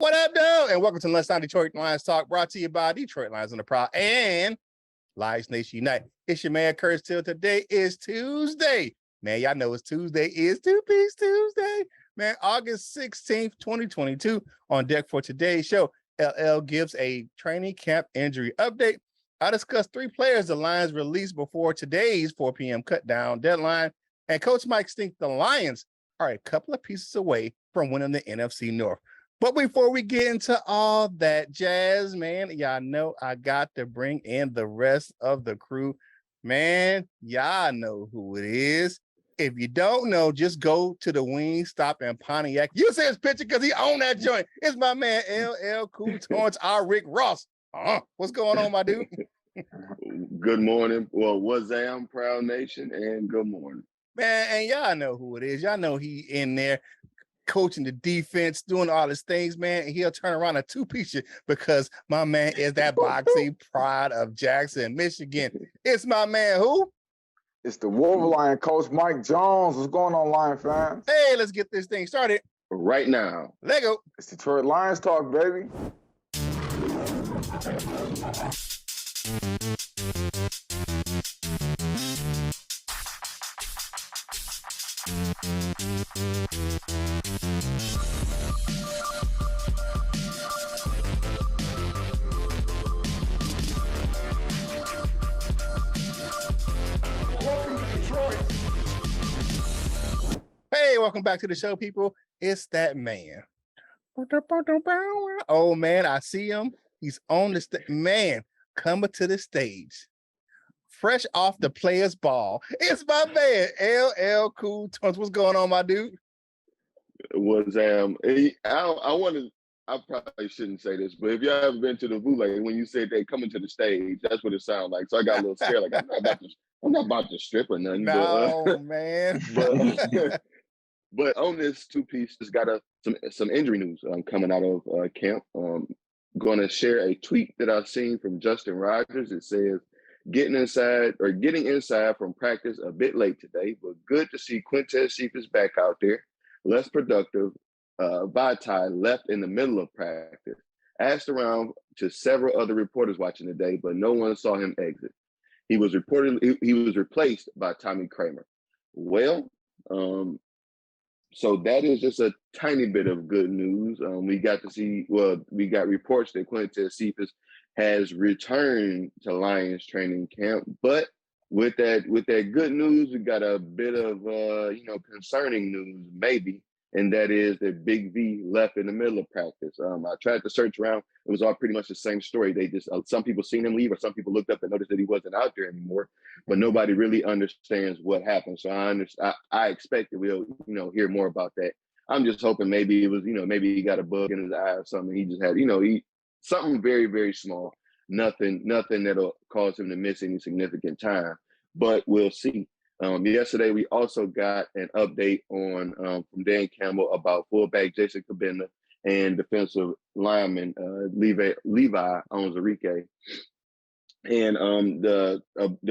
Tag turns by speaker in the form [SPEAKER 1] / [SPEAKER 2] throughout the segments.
[SPEAKER 1] What up, though? And welcome to Lunchtime Detroit Lions Talk, brought to you by Detroit Lions on the Prowl and Lions Nation Unite. It's your man, Curt. Still, today is Tuesday. Man, y'all know it's Tuesday. It's Two-Piece Tuesday. Man, August 16th, 2022. On deck for today's show, LL gives a training camp injury update. I discuss three players the Lions released before today's 4 p.m. cut-down deadline. And Coach Mike thinks the Lions are a couple of pieces away from winning the NFC North. But before we get into all that jazz, man, y'all know I got to bring in the rest of the crew. Man, y'all know who it is. If you don't know, just go to the Wing Stop in Pontiac. You see his picture because he owned that joint. It's my man, LL Cool Torrance, our Rick Ross. What's going on, my dude?
[SPEAKER 2] Good morning. Well, Wazam, Prowl Nation, and good morning.
[SPEAKER 1] Man, and y'all know who it is. Y'all know he in there coaching the defense, doing all his things, man. And he'll turn around a two-piece because my man is that boxing pride of Jackson, Michigan. It's my man, who?
[SPEAKER 3] It's the Wolverine coach, Mike Jones. What's going on, Lion fans?
[SPEAKER 1] Hey, let's get this thing started
[SPEAKER 2] right now.
[SPEAKER 1] Let go.
[SPEAKER 3] It's Detroit Lions Talk, baby.
[SPEAKER 1] Hey, welcome back to the show, people. It's that man. Oh, man, I see him. He's on the stage. Man, coming to the stage. Fresh off the players' ball. It's my man, LL Cool Torrance. What's going on, my dude?
[SPEAKER 2] I probably shouldn't say this, but if y'all ever been to the VU, like when you said they coming to the stage, that's what it sounded like. So I got a little scared, like I'm not about to strip or nothing.
[SPEAKER 1] No, man.
[SPEAKER 2] But on this two-piece, just got some injury news coming out of camp. Going to share a tweet that I've seen from Justin Rogers. It says, getting inside from practice a bit late today, but good to see Quintez Cephas back out there. Less productive. Vitae left in the middle of practice. Asked around to several other reporters watching today, but no one saw him exit. He was replaced by Tommy Kramer. Well, so that is just a tiny bit of good news. We got reports that Quintez Cephas has returned to Lions training camp, but with that good news, we got a bit of concerning news, maybe, and that is that Big V left in the middle of practice. I tried to search around; it was all pretty much the same story. They just some people seen him leave, or some people looked up and noticed that he wasn't out there anymore, but nobody really understands what happened. So I expect that we'll hear more about that. I'm just hoping maybe it was maybe he got a bug in his eye or something. He just had something very, very small. Nothing that'll cause him to miss any significant time, but we'll see. Yesterday, we also got an update on from Dan Campbell about fullback Jason Cabinda and defensive lineman Levi Onwuzurike. And the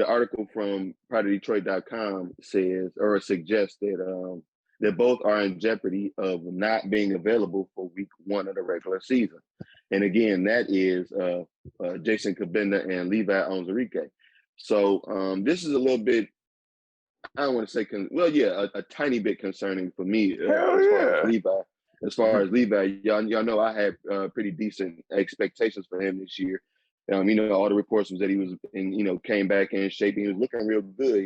[SPEAKER 2] article from PrideOfDetroit.com suggests that both are in jeopardy of not being available for week 1 of the regular season. And again, that is Jason Cabinda and Levi Onwuzurike. So this is a little bit, I don't want to say, a tiny bit concerning for me as far as Levi. Y'all know I had pretty decent expectations for him this year. All the reports was that he was came back in shape. He was looking real good.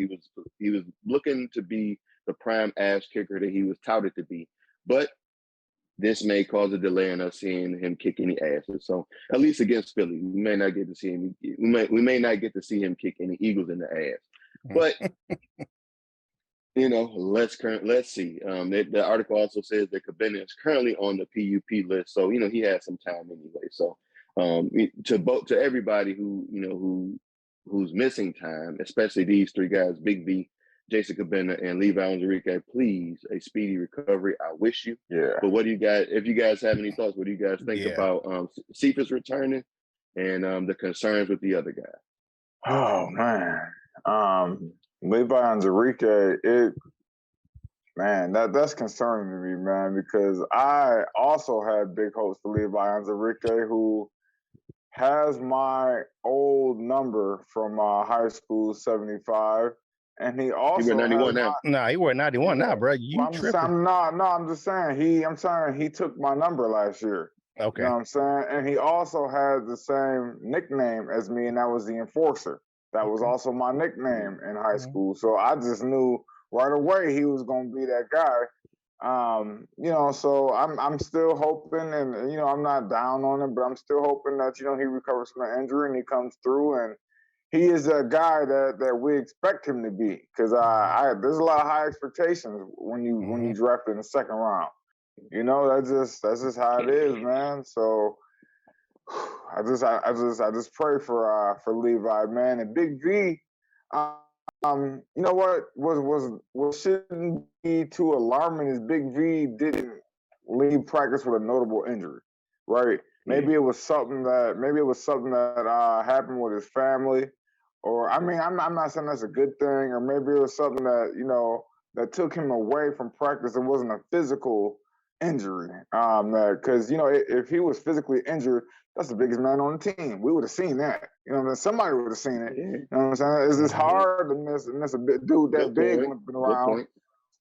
[SPEAKER 2] He was looking to be the prime ass kicker that he was touted to be. But this may cause a delay in us seeing him kick any asses. So at least against Philly, we may not get to see him. We may not get to see him kick any Eagles in the ass. But let's see. The article also says that Cabinda is currently on the PUP list, so he has some time anyway. So to everybody who's missing time, especially these three guys, Big V, Jason Cabinda, and Levi Onwuzurike, please, a speedy recovery. I wish you.
[SPEAKER 3] Yeah.
[SPEAKER 2] But if you guys have any thoughts, what do you guys think about Cephas returning and the concerns with the other guy?
[SPEAKER 3] Oh man. Levi Onwuzurike, Man, that's concerning to me, man, because I also had big hopes for Levi Anzarike, who has my old number from high school, 75, and he
[SPEAKER 2] He wear
[SPEAKER 3] also has
[SPEAKER 2] 91 now.
[SPEAKER 1] Nah, he wear 91 now, bro. You
[SPEAKER 3] well, I'm just
[SPEAKER 1] tripping.
[SPEAKER 3] saying, I'm just saying I'm saying he took my number last year.
[SPEAKER 1] Okay.
[SPEAKER 3] You know what I'm saying? And he also had the same nickname as me, and that was the Enforcer. That was also my nickname in high school. So I just knew right away he was gonna be that guy. You know, so I'm still hoping, and you know, I'm not down on him, but I'm still hoping that, you know, he recovers from the injury and he comes through, and he is a guy that we expect him to be, because there's a lot of high expectations when you draft in the second round. You know, that's just how it is, man. So I just pray for Levi, man. And Big V, you know what shouldn't be too alarming is Big V didn't leave practice with a notable injury, right? Maybe it was something that happened with his family, or I mean, I'm not saying that's a good thing, or maybe it was something that, you know, that took him away from practice. It wasn't a physical injury, because, you know, if he was physically injured, that's the biggest man on the team. We would have seen that. You know, somebody would have seen it. You know what I'm saying? It's just hard to miss a big dude that big limping around.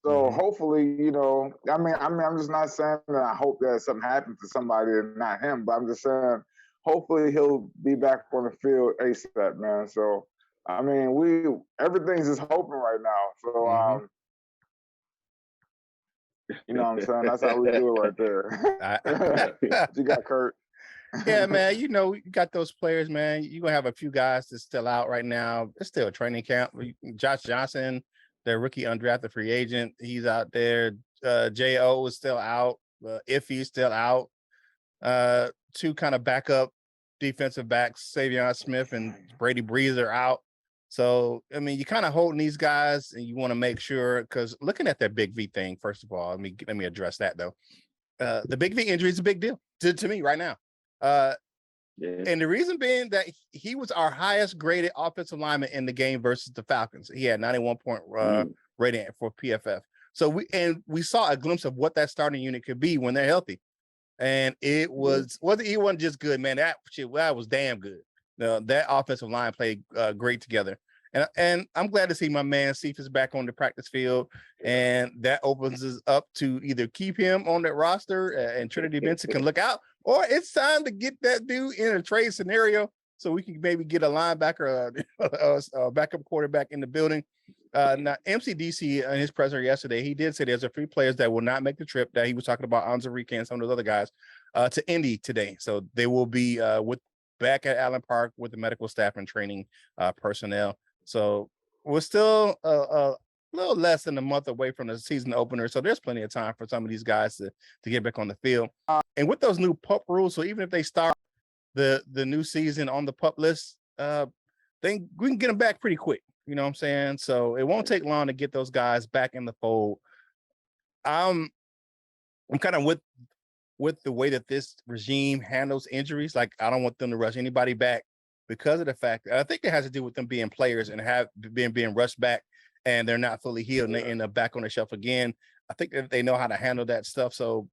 [SPEAKER 3] So hopefully, you know, I mean, I'm just not saying that I hope that something happens to somebody and not him, but I'm just saying hopefully he'll be back on the field ASAP, man. So I mean, everything's just hoping right now. So you know what I'm saying? That's how we do it right there. You got Curt.
[SPEAKER 1] Yeah, man. You know, you got those players, man. You're gonna have a few guys that's still out right now. It's still a training camp. Josh Johnson, the rookie undrafted free agent, he's out there. J.O. is still out. Iffy's still out. Two kind of backup defensive backs, Savion Smith and Brady Breeze, are out. So, I mean, you kind of holding these guys, and you want to make sure, because looking at that Big V thing, first of all, let me address that, though. The Big V injury is a big deal to me right now. And the reason being that he was our highest graded offensive lineman in the game versus the Falcons. He had 91-point rating for PFF. So we saw a glimpse of what that starting unit could be when they're healthy. And it wasn't just good, man. That was damn good. That offensive line played great together. And I'm glad to see my man Cephas back on the practice field, and that opens us up to either keep him on that roster and Trinity Benson can look out, or it's time to get that dude in a trade scenario so we can maybe get a linebacker, a backup quarterback in the building. Now, MCDC in his presser yesterday, he did say there's a few players that will not make the trip, that he was talking about Anzarike and some of those other guys, to Indy today. So they will be back at Allen Park with the medical staff and training personnel. So we're still a little less than a month away from the season opener. So there's plenty of time for some of these guys to get back on the field. And with those new PUP rules, so even if they start the new season on the PUP list, we can get them back pretty quick. You know what I'm saying? So it won't take long to get those guys back in the fold. I'm kind of with the way that this regime handles injuries. Like, I don't want them to rush anybody back, because of the fact that I think it has to do with them being players and being rushed back, and they're not fully healed and they end up back on the shelf again. I think that they know how to handle that stuff. So,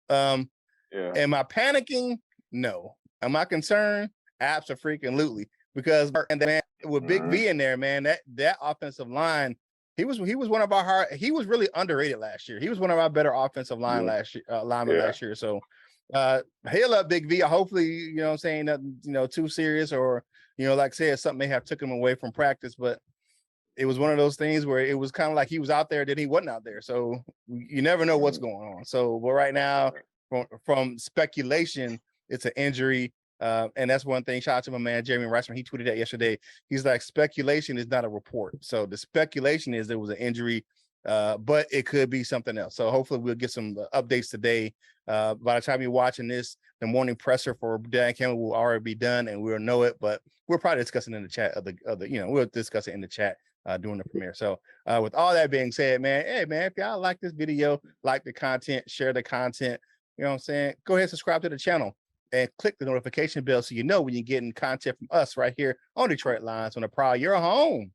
[SPEAKER 1] am I panicking? No. Am I concerned? Absolutely. Because with Big V in there, man, that offensive line, he was one of he was really underrated last year. He was one of our better offensive linemen last year. So hail up Big V. Hopefully, you know what I'm saying, nothing, you know, too serious, or, you know, like I said, something may have took him away from practice, but it was one of those things where it was kind of like he was out there, then he wasn't out there. So you never know what's going on. So, but right now, from speculation, it's an injury. And that's one thing. Shout out to my man, Jeremy Reisman. He tweeted that yesterday. He's like, speculation is not a report. So the speculation is there was an injury, but it could be something else. So hopefully we'll get some updates today. By the time you're watching this, the morning presser for Dan Campbell will already be done, and we'll know it. But we're probably discussing in the chat we'll discuss it in the chat during the premiere. So with all that being said, man, hey man, if y'all like this video, like the content, share the content, you know what I'm saying, go ahead and subscribe to the channel and click the notification bell so you know when you're getting content from us right here on Detroit Lions on the Prowl. You're home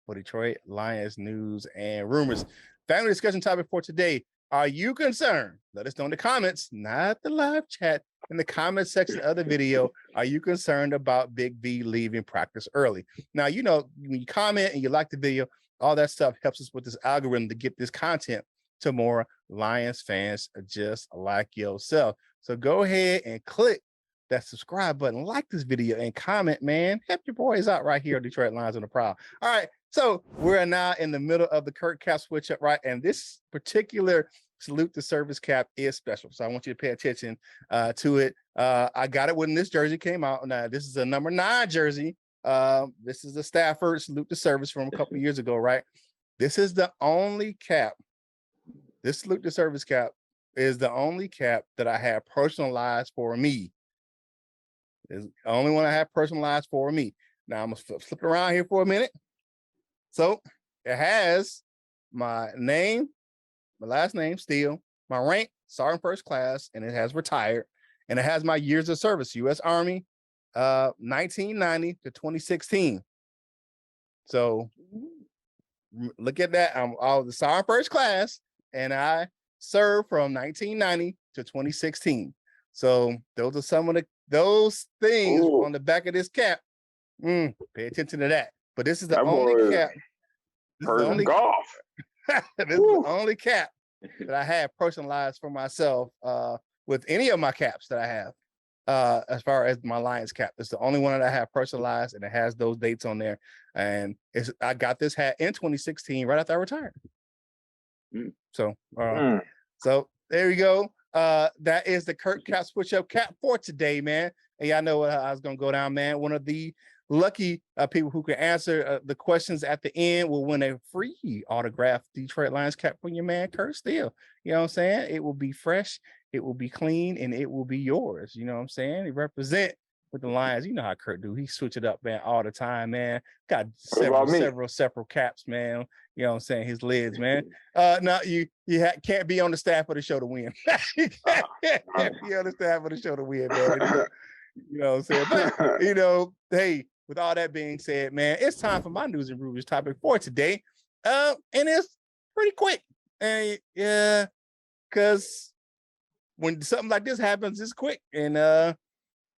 [SPEAKER 1] for Detroit Lions news and rumors. Family discussion topic for today. Are you concerned? Let us know in the comments, not the live chat, in the comment section of the video. Are you concerned about Big V leaving practice early? Now, you know, when you comment and you like the video, all that stuff helps us with this algorithm to get this content to more Lions fans just like yourself. So go ahead and click that subscribe button, like this video, and comment, man. Help your boys out right here on Detroit Lions on the Prowl. All right, so we're now in the middle of the Curt cap switch up, right? And this particular salute to service cap is special, so I want you to pay attention to it. I got it when this jersey came out. Now, this is a number 9 jersey. This is the Stafford salute to service from a couple of years ago, right? This is the only cap. This salute to service cap is the only cap that I have personalized for me. It's the only one I have personalized for me. Now I'm gonna flip it around here for a minute. So it has my name, my last name, Steele, my rank, Sergeant First Class, and it has retired. And it has my years of service, U.S. Army, 1990 to 2016. So look at that. I was the Sergeant First Class, and I served from 1990 to 2016. So those are some of those things on the back of this cap. Pay attention to that. But this is the only cap. This is the only golf. This is the only cap that I have personalized for myself with any of my caps that I have. As far as my Lions cap, it's the only one that I have personalized, and it has those dates on there. And I got this hat in 2016, right after I retired. So there you go. That is the Curt cap switch up cap for today, man. And y'all know how I was gonna go down, man. One of the lucky people who can answer the questions at the end will win a free autographed Detroit Lions cap from your man Curt Steele. You know what I'm saying? It will be fresh, it will be clean, and it will be yours. You know what I'm saying? He represent with the Lions. You know how Curt do. He switch it up, man, all the time, man. Got several caps, man. You know what I'm saying? His lids, man. No, you can't be on the staff of the show to win. You can't be on the staff of the show to win, man. You know what I'm saying? But, you know, hey, with all that being said, man, it's time for my news and reviews topic for today. And it's pretty quick. And yeah, because when something like this happens, it's quick. And I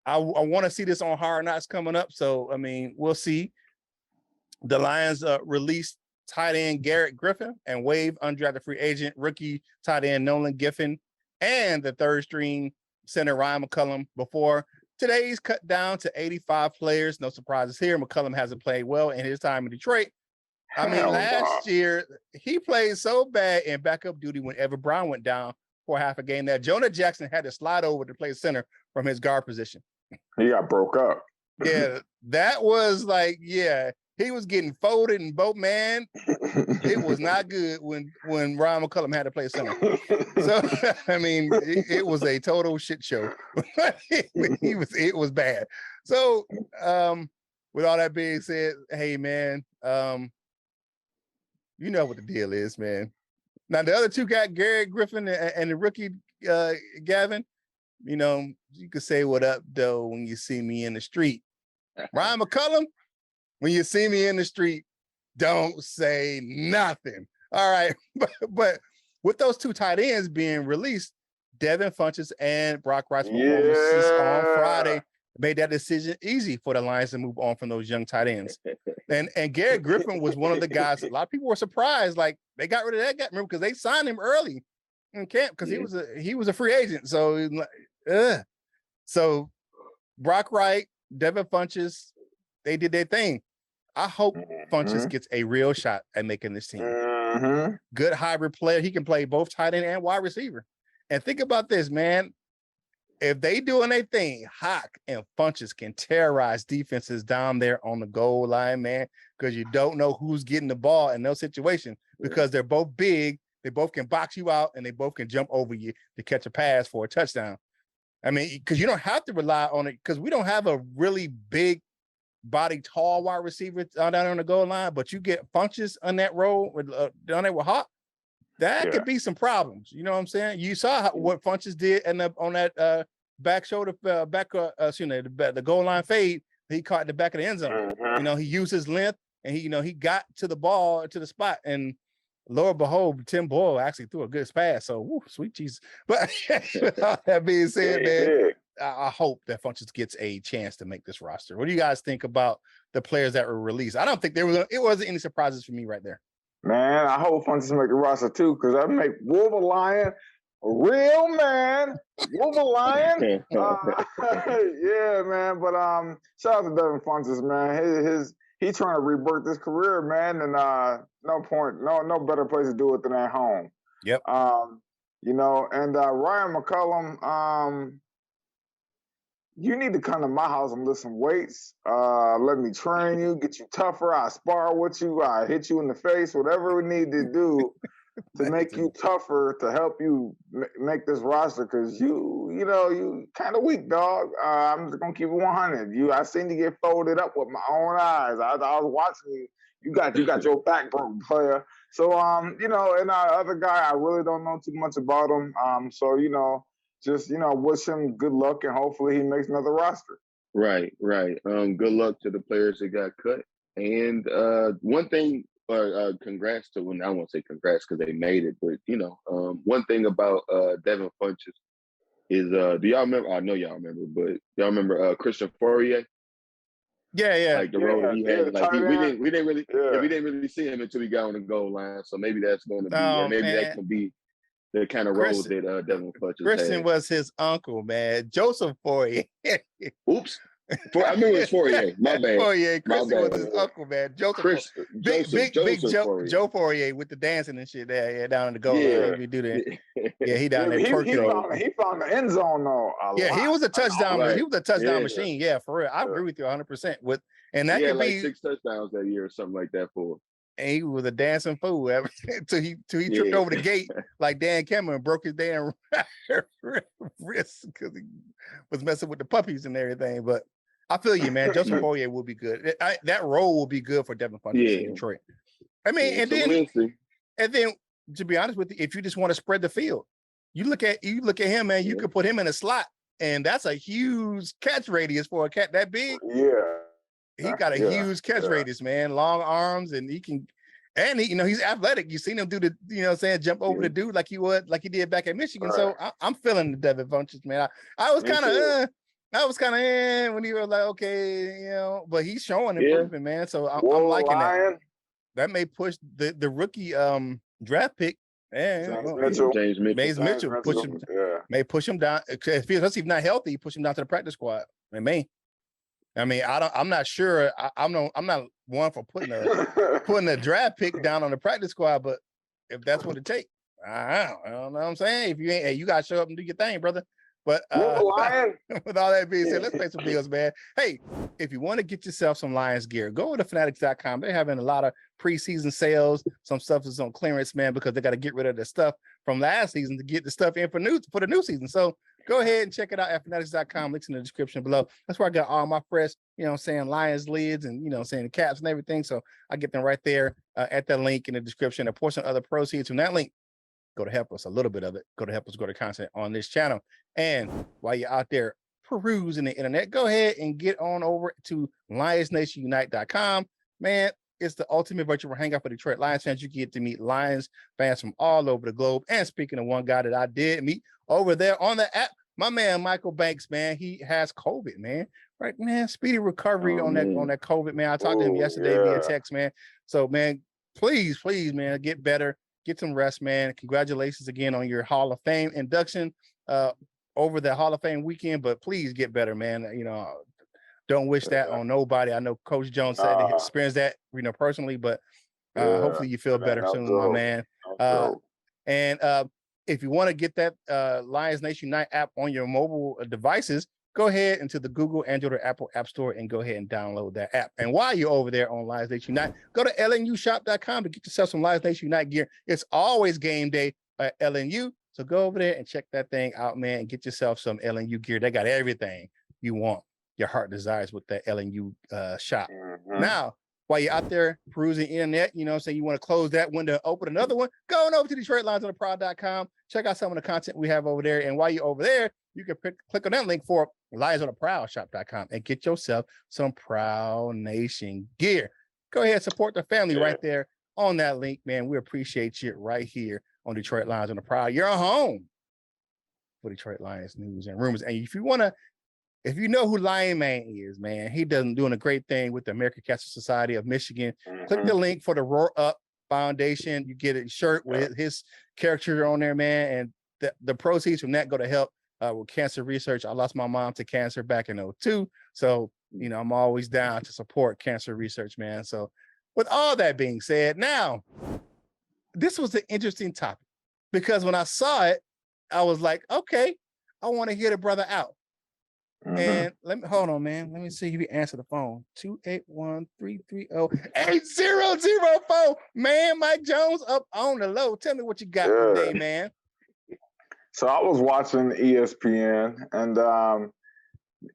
[SPEAKER 1] want to see this on Hard Knocks coming up. So, I mean, we'll see. The Lions released tight end Garrett Griffin and waive undrafted free agent rookie tight end Nolan Giffen and the third string center Ryan McCullum before today's cut down to 85 players. No surprises here. McCullum hasn't played well in his time in Detroit. I mean, last year he played so bad in backup duty when Evan Brown went down for half a game that Jonah Jackson had to slide over to play center from his guard position.
[SPEAKER 3] He got broke up.
[SPEAKER 1] Yeah, that was like, yeah, he was getting folded and both, man. It was not good when Ryan McCullum had to play center. So, I mean, it was a total shit show. It was bad. So, with all that being said, hey, man, you know what the deal is, man. Now, the other two got Garrett Griffin and the rookie Gavin. You know, you could say what up, though, when you see me in the street. Ryan McCullum, when you see me in the street, don't say nothing. All right. But with those two tight ends being released, Devin Funchess and Brock Wright's performances on Friday made that decision easy for the Lions to move on from those young tight ends. And Garrett Griffin was one of the guys, a lot of people were surprised, like they got rid of that guy, remember, because they signed him early in camp because he was a free agent. So, so Brock Wright, Devin Funchess, they did their thing. I hope Funchess gets a real shot at making this team. Good hybrid player. He can play both tight end and wide receiver. And think about this, man. If they doing their thing, Hawk and Funchess can terrorize defenses down there on the goal line, man, because you don't know who's getting the ball in those situations because they're both big. They both can box you out and they both can jump over you to catch a pass for a touchdown. I mean, because you don't have to rely on it because we don't have a really big body, tall wide receiver down on the goal line, but you get Funchess on that role with down there with Hawk, that could be some problems. You know what I'm saying? You saw what Funchess did on that back shoulder, the goal line fade. He caught the back of the end zone. You know, he used his length and he got to the ball, to the spot. And lo and behold, Tim Boyle actually threw a good pass. So, woo, sweet Jesus. But with all that being said, man, I hope that Funches gets a chance to make this roster. What do you guys think about the players that were released? I don't think it wasn't any surprises for me right there.
[SPEAKER 3] Man, I hope Funches make the roster too, because I make Wolver Lion a real man. Wolver Lion. Yeah, man. But shout out to Devin Funches, man. He's trying to rebirth his career, man, and no better place to do it than at home.
[SPEAKER 1] Yep.
[SPEAKER 3] You know, and Ryan McCullum, you need to come to my house and lift some weights. Let me train you, get you tougher. I spar with you. I hit you in the face. Whatever we need to do to make you tougher, to help you make this roster, because you kind of weak, dog. I'm just gonna keep it 100. I seen you get folded up with my own eyes. I was watching you. You got your back broken, player. So and our other guy, I really don't know too much about him. Just wish him good luck, and hopefully he makes another roster.
[SPEAKER 2] Right. Good luck to the players that got cut. And one thing, congrats to, I won't say congrats because they made it, but one thing about Devin Funches is, do y'all remember? I know y'all remember, but y'all remember Christian Fourier?
[SPEAKER 1] Yeah.
[SPEAKER 2] Like the role he had, like we didn't really see him until he got on the goal line. So maybe that's going to be, that can be the kind of role that Devin Funches
[SPEAKER 1] Christian
[SPEAKER 2] had.
[SPEAKER 1] was his uncle, man. Joseph Fourier.
[SPEAKER 2] Oops. I knew it was Fourier. My bad.
[SPEAKER 1] Fourier. Christian was his uncle, man. Joseph. Big Joe Fourier with the dancing and shit there. Yeah, down in the goal line. We do that. Yeah, he down there twerking.
[SPEAKER 3] He found the end zone though.
[SPEAKER 1] He was a touchdown. He was a touchdown machine. Yeah, for real. I agree with you 100%. And that could be
[SPEAKER 2] 6 touchdowns that year or something like that for him.
[SPEAKER 1] And he was a dancing fool until he tripped over the gate like Dan Cameron and broke his damn wrist because he was messing with the puppies and everything. But I feel you, man. Joseph Fourier will be good. That role will be good for Devin Funches in Detroit. I mean, and then to be honest with you, if you just want to spread the field, you look at him, man. You could put him in a slot, and that's a huge catch radius for a cat that big.
[SPEAKER 3] Yeah.
[SPEAKER 1] He got a huge catch radius, man. Long arms, and he can, and he's athletic. You seen him do the, jump over the dude like he did back at Michigan. Right. So I'm feeling the Devin Funches, man. I was kind of when he was like, okay, but he's showing improvement, man. So I'm liking that. That may push the rookie draft pick. James Mitchell may push him down. Especially if he's not healthy, push him down to the practice squad. It may. I mean, I'm not sure. I'm not one for putting a draft pick down on the practice squad, but if that's what it takes, I don't know what I'm saying. If you ain't, you gotta show up and do your thing, brother. But with all that being said, let's pay some bills, man. Hey, if you want to get yourself some Lions gear, go to fanatics.com. They're having a lot of preseason sales. Some stuff is on clearance, man, because they got to get rid of the stuff from last season to get the stuff in for the new season. So go ahead and check it out at fanatics.com. Links in the description below. That's where I got all my fresh, Lions lids and, the caps and everything. So I get them right there at that link in the description. A portion of the proceeds from that link go to help us, a little bit of it, go to content on this channel. And while you're out there perusing the internet, go ahead and get on over to lionsnationunite.com. Man, it's the ultimate virtual hangout for Detroit Lions fans. You get to meet Lions fans from all over the globe. And speaking of one guy that I did meet over there on the app, my man Michael Banks, man, he has COVID, man. Right, man. Speedy recovery on that COVID, man. I talked to him yesterday via text, man. So, man, please, man, get better. Get some rest, man. Congratulations again on your Hall of Fame induction over the Hall of Fame weekend, but please get better, man. Don't wish that on nobody. I know Coach Jones said he experienced that, personally, but hopefully you feel better soon, my man. And if you want to get that Lions Nation Unite app on your mobile devices, go ahead into the Google, Android, or Apple App Store and go ahead and download that app. And while you're over there on Lions Nation Unite, go to lnushop.com to get yourself some Lions Nation Unite gear. It's always game day at LNU. So go over there and check that thing out, man, and get yourself some LNU gear. They got everything you want, your heart desires with that LNU shop. Mm-hmm. Now, while you're out there perusing the internet, you want to close that window, open another one, go on over to DetroitLionsOnTheProwl.com. Check out some of the content we have over there. And while you're over there, you can click on that link for LionsOnTheProwlShop.com and get yourself some Prowl Nation gear. Go ahead and support the family right there on that link, man. We appreciate you right here on Detroit Lions on the Prowl. You're home for Detroit Lions news and rumors. And if you know who Lion Man is, man, he doing a great thing with the American Cancer Society of Michigan. Click the link for the Roar Up Foundation. You get a shirt with his character on there, man. And the proceeds from that go to help with cancer research. I lost my mom to cancer back in 2002. So, I'm always down to support cancer research, man. So with all that being said, now, this was an interesting topic because when I saw it, I was like, okay, I want to hear the brother out. And hold on, man. Let me see if you answer the phone. 281-330-8004. Man, Mike Jones up on the low. Tell me what you got today, man.
[SPEAKER 3] So I was watching ESPN, and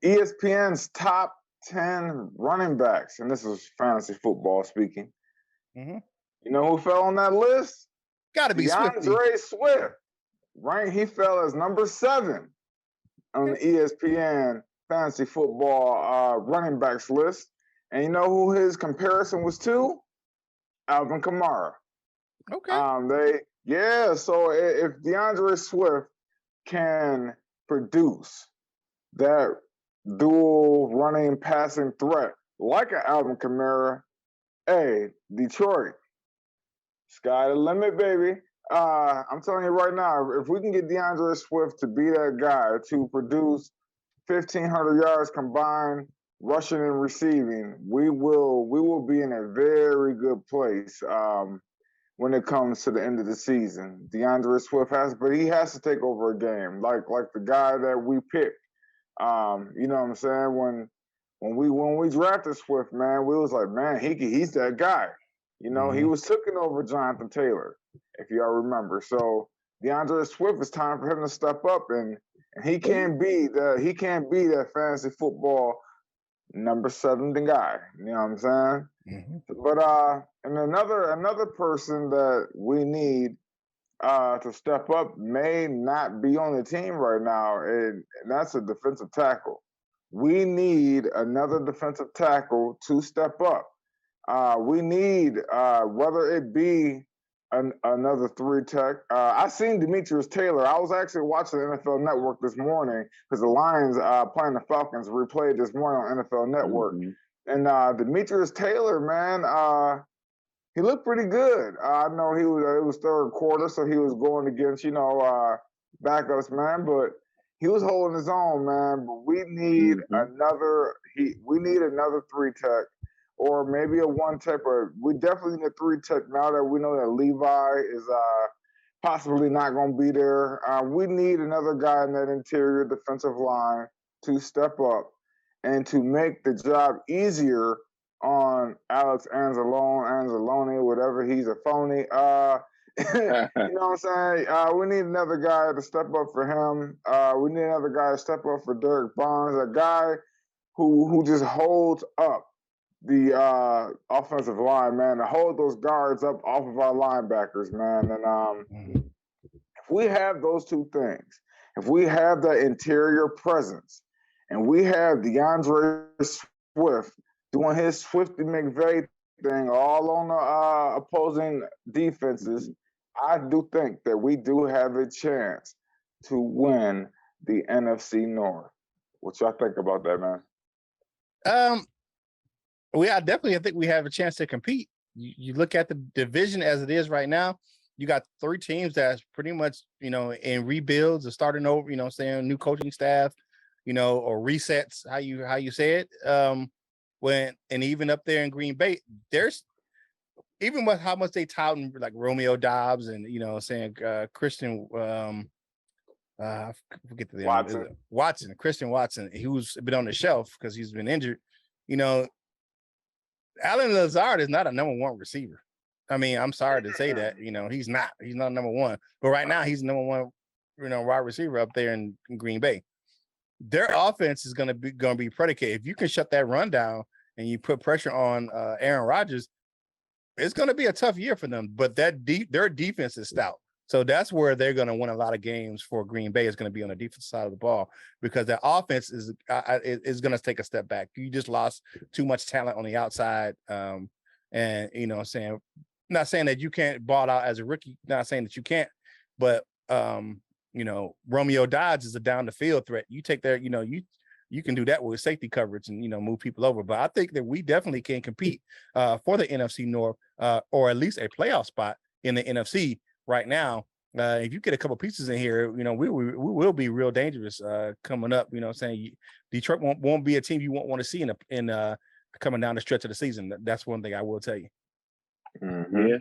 [SPEAKER 3] ESPN's top 10 running backs, and this is fantasy football speaking. You know who fell on that list?
[SPEAKER 1] Gotta be
[SPEAKER 3] DeAndre Swift. Right? He fell as number 7 on the ESPN fantasy football running backs list. And you know who his comparison was to? Alvin Kamara.
[SPEAKER 1] Okay.
[SPEAKER 3] So if DeAndre Swift can produce that dual running passing threat like an Alvin Kamara, hey, Detroit, sky the limit, baby. I'm telling you right now, if we can get DeAndre Swift to be that guy to produce 1,500 yards combined, rushing and receiving, we will be in a very good place when it comes to the end of the season. DeAndre Swift has to take over a game, like the guy that we picked. You know what I'm saying? When we drafted Swift, man, we was like, man, he's that guy. He was taking over Jonathan Taylor, if y'all remember. So DeAndre Swift, it's time for him to step up, and he can't be that fantasy football number 7 guy. You know what I'm saying? But and another person that we need to step up may not be on the team right now, and that's a defensive tackle. We need another defensive tackle to step up. We need, whether it be another 3 tech. I seen Demetrius Taylor. I was actually watching the NFL Network this morning because the Lions playing the Falcons replayed this morning on NFL Network. And Demetrius Taylor, man, he looked pretty good. I know it was third quarter, so he was going against, backups, man, but he was holding his own, man. But we need another 3 tech. Or maybe a 1 tech, but we definitely need a 3 tech now that we know that Levi is possibly not going to be there. We need another guy in that interior defensive line to step up and to make the job easier on Alex Anzalone, whatever, he's a phony. You know what I'm saying? We need another guy to step up for him. We need another guy to step up for Derek Barnes, a guy who just holds up the offensive line, man, to hold those guards up off of our linebackers, man. And if we have those 2 things, if we have that interior presence, and we have DeAndre Swift doing his Swifty McVay thing all on the opposing defenses, I do think that we do have a chance to win the NFC North. What y'all think about that, man?
[SPEAKER 1] I think we have a chance to compete. You look at the division as it is right now, you got 3 teams that's pretty much, in rebuilds or starting over, new coaching staff, or resets, how you say it. And even up there in Green Bay, there's even with how much they touting like Romeo Dobbs and, Christian, I forget the name. Christian Watson, who's been on the shelf because he's been injured, Allen Lazard is not a number 1 receiver. I mean, I'm sorry to say that, he's not number 1, but right now he's number 1, wide receiver up there in Green Bay. Their offense is going to be predicated. If you can shut that run down and you put pressure on Aaron Rodgers, it's going to be a tough year for them, but their defense is stout. So that's where they're going to win a lot of games for Green Bay. Is going to be on the defensive side of the ball because their offense is going to take a step back. You just lost too much talent on the outside. And, saying not saying that you can't ball out as a rookie, not saying that you can't, but Romeo Dodge is a down the field threat. You take that, you can do that with safety coverage and move people over. But I think that we definitely can compete for the NFC North or at least a playoff spot in the NFC right now. If you get a couple pieces in here, we will be real dangerous coming up. Saying Detroit won't be a team you won't want to see in coming down the stretch of the season. That's one thing I will tell you.
[SPEAKER 2] Mm-hmm. Yeah.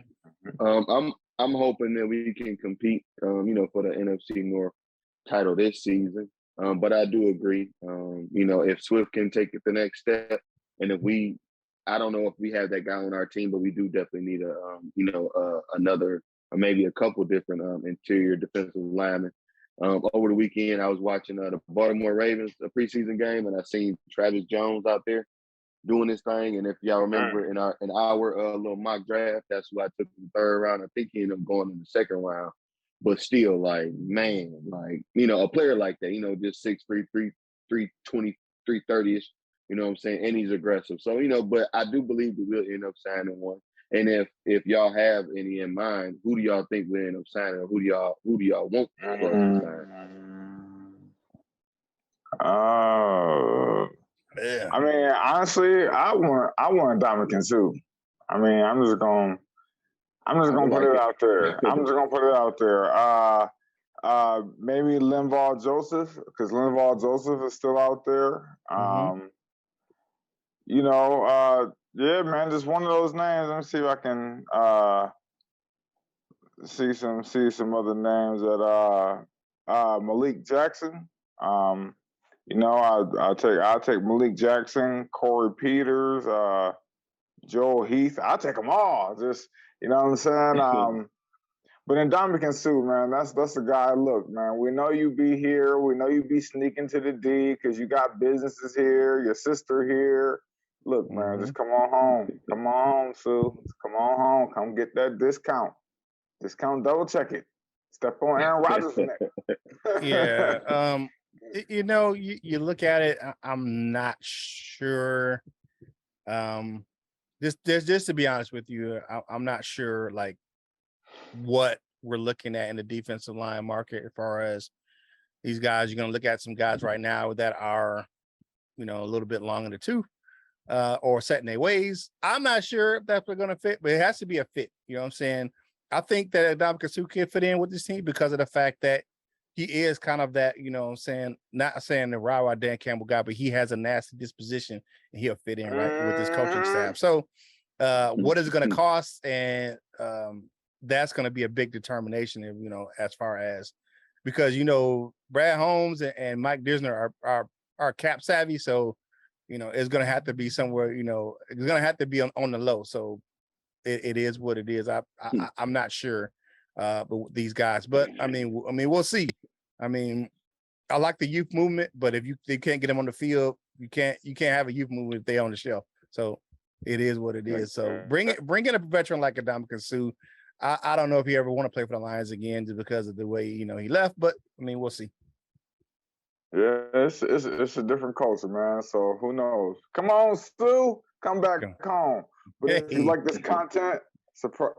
[SPEAKER 2] I'm hoping that we can compete, for the NFC North title this season. But I do agree, if Swift can take it the next step, and I don't know if we have that guy on our team, but we do definitely need another, or maybe a couple different interior defensive linemen. Over the weekend, I was watching the Baltimore Ravens, a preseason game, and I seen Travis Jones out there doing this thing. And if y'all remember in our little mock draft, that's who I took in the third round. I think he ended up going in the second round. But still, a player like that, just 6'3", 320, 330-ish, you know what I'm saying? And he's aggressive. So, but I do believe that we'll end up signing one. And if y'all have any in mind, who do y'all think we'll end up signing, or who do y'all want for us to sign?
[SPEAKER 3] Yeah. I mean, honestly, I want Dominican Sue. I mean, I'm just gonna put it out there. I'm just gonna put it out there. Maybe Linval Joseph, because Linval Joseph is still out there. Yeah, man, just one of those names. Let me see if I can see some other names that Malik Jackson. I'll take Malik Jackson, Corey Peters, Joel Heath. I'll take them all. Just, you know what I'm saying? But in Dominican Sue, man, that's the guy. Look, man, we know you be here. We know you be sneaking to the D because you got businesses here, your sister here. Look, man, just come on home. Come on home, Sue. Come on home. Come get that discount. Discount, double check it. Step on Aaron Rodgers' neck.
[SPEAKER 1] Yeah. You look at it, I'm not sure. Just to be honest with you, I'm not sure like what we're looking at in the defensive line market as far as these guys. You're going to look at some guys right now that are, a little bit long in the tooth or set in their ways. I'm not sure if that's going to fit, but it has to be a fit. You know what I'm saying? I think that Dominican Sue can fit in with this team because of the fact that he is kind of that, not saying the rah-rah Dan Campbell guy, but he has a nasty disposition and he'll fit in right with this coaching staff. So what is it going to cost? And that's going to be a big determination, as far as, because, Brad Holmes and Mike Disner are cap savvy. So, it's going to have to be somewhere, it's going to have to be on the low. So it is what it is. I'm not sure. But these guys, but I mean, we'll see. I mean, I like the youth movement, but if they can't get them on the field, you can't have a youth movement if they're on the shelf. So it is what it is. So bring in a veteran like Dominican Sue. I don't know if he ever want to play for the Lions again just because of the way he left, but I mean, we'll see.
[SPEAKER 3] Yeah, it's a different culture, man. So who knows? Come on, Sue, come back home. But if you like this content,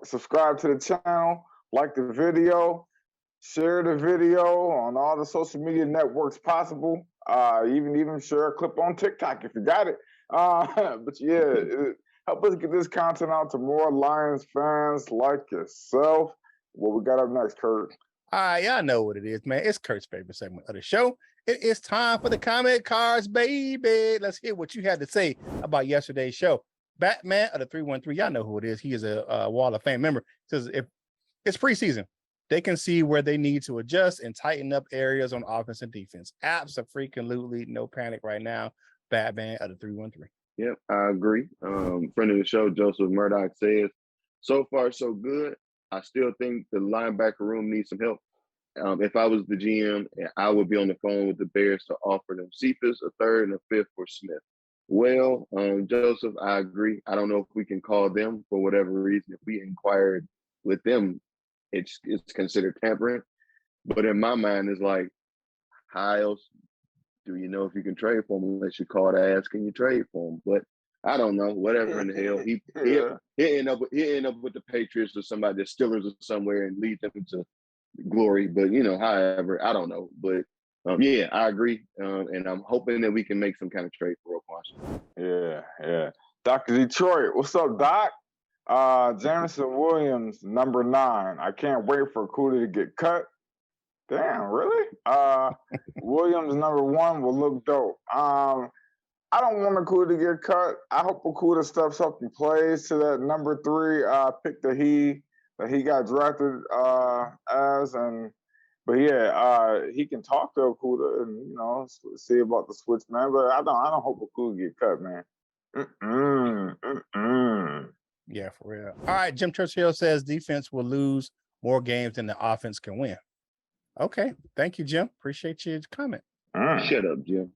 [SPEAKER 3] subscribe to the channel. Like the video, share the video on all the social media networks possible. Even share a clip on TikTok if you got it. But yeah, help us get this content out to more Lions fans like yourself. What we got up next, Curt?
[SPEAKER 1] All right, y'all know what it is, man. It's Curt's favorite segment of the show. It is time for the comment cards, baby. Let's hear what you had to say about yesterday's show. Batman of the 313, y'all know who it is. He is a Wall of Fame member. Says if it's preseason, they can see where they need to adjust and tighten up areas on offense and defense. Absolutely no panic right now. Batman of the 313.
[SPEAKER 2] Yep, I agree. Friend of the show, Joseph Murdoch, says, so far so good. I still think the linebacker room needs some help. If I was the GM, I would be on the phone with the Bears to offer them Cephas, a third and a fifth for Smith. Well, Joseph, I agree. I don't know if we can call them for whatever reason. If we inquired with them, it's considered tampering. But in my mind, it's like, how else do you know if you can trade for them unless you call to ask, can you trade for them? But I don't know, whatever in the hell. He end up with the Patriots or somebody, the Steelers or somewhere, and lead them to glory. But however, I don't know. But yeah, I agree, and I'm hoping that we can make some kind of trade for Roquan.
[SPEAKER 3] Yeah. Dr. Detroit, what's up, Doc? Jameson Williams, number 9. I can't wait for Okudah to get cut. Damn, really? Williams, number 1, will look dope. I don't want Okudah to get cut. I hope Okudah steps up and plays to that number 3 pick that he got drafted as. But yeah, he can talk to Okudah and see about the switch, man. But I don't hope Okudah get cut, man.
[SPEAKER 1] Yeah, for real. All right, Jim Churchill says defense will lose more games than the offense can win. Okay, thank you, Jim. Appreciate your comment.
[SPEAKER 2] Shut up, Jim.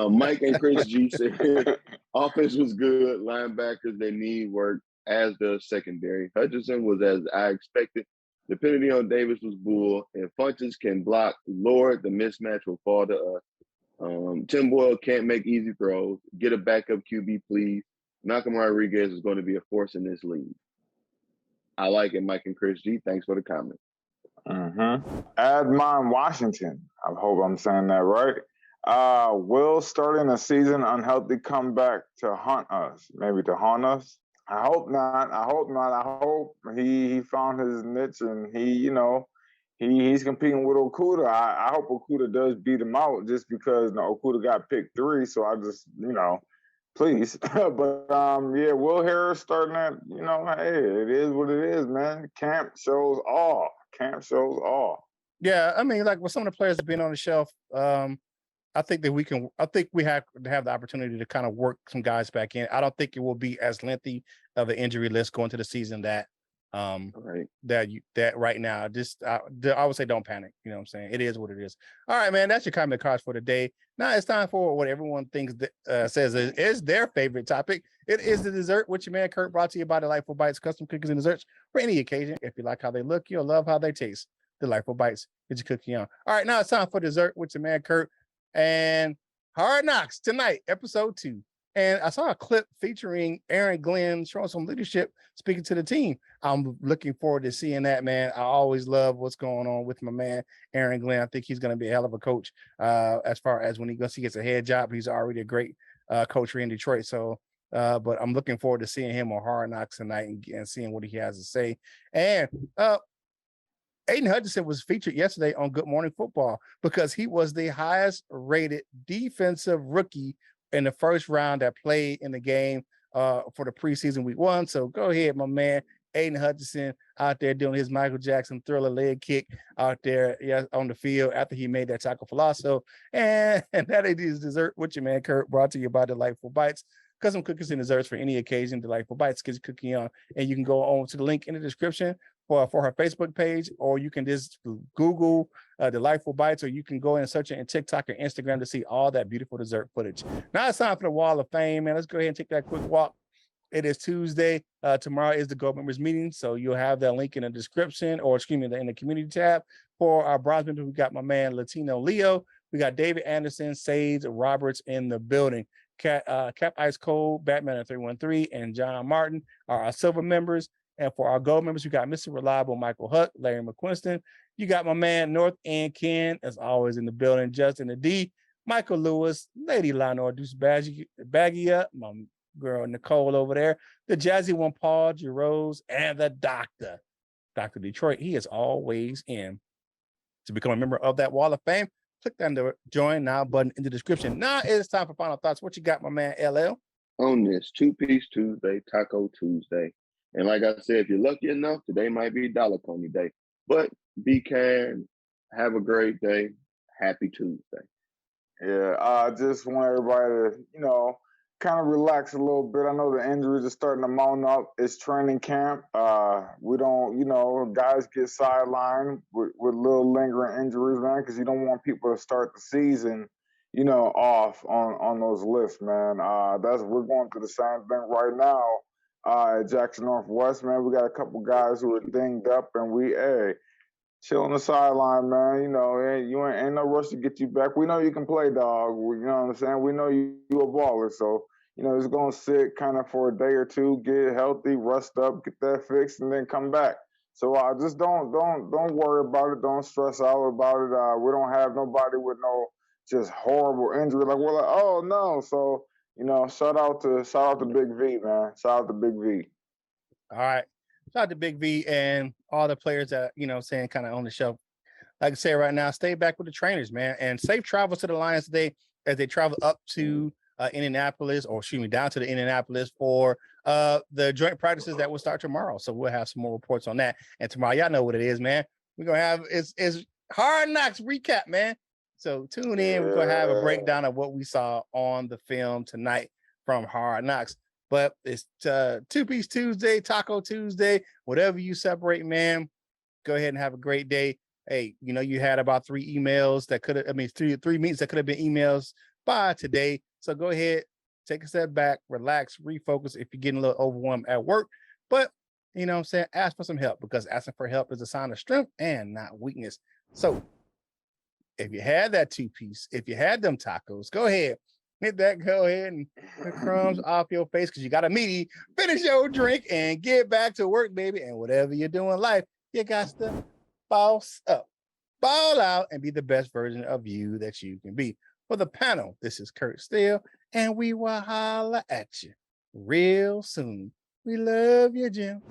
[SPEAKER 2] Mike and Chris G said offense was good. Linebackers, they need work, as does secondary. Hutchinson was as I expected. Depending on Davis was bull. If Funches can block, Lord, the mismatch will fall to us. Tim Boyle can't make easy throws. Get a backup QB, please. Malcolm Rodriguez is going to be a force in this league. I like it, Mike and Chris G. Thanks for the comment.
[SPEAKER 3] Admon Washington. I hope I'm saying that right. Will starting the season unhealthy come back to haunt us? Maybe to haunt us? I hope not. I hope he found his niche and he's competing with Okudah. I hope Okudah does beat him out just because Okudah got picked 3. So I just please. But yeah, Will Harris starting at hey, it is what it is, man. Camp shows all.
[SPEAKER 1] Yeah, I mean, like with some of the players that have been on the shelf, I think we have to have the opportunity to kind of work some guys back in. I don't think it will be as lengthy of an injury list going to the season that right now. Just I would say don't panic. You know what I'm saying? It is what it is. All right, man. That's your comment cards for today. Now it's time for what everyone thinks says is their favorite topic. It is the dessert with your man Curt, brought to you by Delightful Bites, custom cookies and desserts for any occasion. If you like how they look, you'll love how they taste. Delightful Bites, get your cookie on. All right, now it's time for dessert with your man Curt and Hard Knocks tonight, episode 2. And I saw a clip featuring Aaron Glenn showing some leadership, speaking to the team. I'm looking forward to seeing that, man. I always love what's going on with my man, Aaron Glenn. I think he's going to be a hell of a coach as far as when he gets a head job. He's already a great coach here in Detroit. So, but I'm looking forward to seeing him on Hard Knocks tonight and seeing what he has to say. And Aiden Hutchinson was featured yesterday on Good Morning Football because he was the highest rated defensive rookie in the first round that played in the game for the preseason week 1. So go ahead, my man, Aiden Hutchinson, out there doing his Michael Jackson Thriller leg kick out there on the field after he made that tackle for loss. So, and that is dessert with your man Curt, brought to you by Delightful Bites. Custom cookies and desserts for any occasion. Delightful Bites, get your cookie on. And you can go on to the link in the description for her Facebook page, or you can just Google Delightful Bites, or you can go and search it in TikTok or Instagram to see all that beautiful dessert footage. Now it's time for the Wall of Fame, man. Let's go ahead and take that quick walk. It is Tuesday. Tomorrow is the Gold Members meeting, so you'll have that link in the description, or excuse me, in the community tab. For our bronze members, we got my man Latino Leo. We got David Anderson, Sage Roberts in the building. Cap Ice Cold, Batman 313, and John Martin are our silver members. And for our gold members, we got Mr. Reliable Michael Huck, Larry McQuiston. You got my man North and Ken, as always, in the building. Justin the D, Michael Lewis, Lady Lenore Deuce Baggy up, my girl Nicole over there, the Jazzy one, Paul Gerose, and the Doctor, Dr. Detroit. He is always in. To become a member of that Wall of Fame, click the join now button in the description. Now it's time for final thoughts. What you got, my man LL?
[SPEAKER 2] On this two-piece Tuesday, Taco Tuesday. And like I said, if you're lucky enough, today might be Dollar Pony Day. But be kind, have a great day. Happy Tuesday.
[SPEAKER 3] Yeah, I just want everybody to, kind of relax a little bit. I know the injuries are starting to mount up. It's training camp. We don't, guys get sidelined with little lingering injuries, man, because you don't want people to start the season, off on those lists, man. We're going through the same thing right now. At Jackson Northwest, man, we got a couple guys who are dinged up, and we chill on the sideline, man. Ain't no rush to get you back. We know you can play, dog. You know what I'm saying? We know you a baller, so He's gonna sit kind of for a day or two, get healthy, rest up, get that fixed, and then come back. So I just don't worry about it. Don't stress out about it. We don't have nobody with no just horrible injury. Like we're like, oh no. So shout out to Big V, man. Shout out to Big V.
[SPEAKER 1] All right. Shout out to Big V and all the players that, saying kind of on the show. Like I say right now, stay back with the trainers, man. And safe travels to the Lions today as they travel up to Indianapolis, or excuse me, down to the Indianapolis for the joint practices that will start tomorrow. So we'll have some more reports on that. And tomorrow, y'all know what it is, man. We're going to have it's Hard Knocks recap, man. So tune in. We're going to have a breakdown of what we saw on the film tonight from Hard Knocks. But it's Two-Piece Tuesday, Taco Tuesday, whatever you separate, man. Go ahead and have a great day. Hey, you had about 3 emails that could have, three meetings that could have been emails by today. So go ahead, take a step back, relax, refocus if you're getting a little overwhelmed at work. But, ask for some help, because asking for help is a sign of strength and not weakness. So if you had that 2-piece, if you had them tacos, go ahead. Go ahead and get crumbs off your face, because you got a meaty, finish your drink and get back to work, baby. And whatever you're doing in life, you got to boss up, ball out, and be the best version of you that you can be. For the panel, this is Curt Steele, and we will holla at you real soon. We love you, Jim.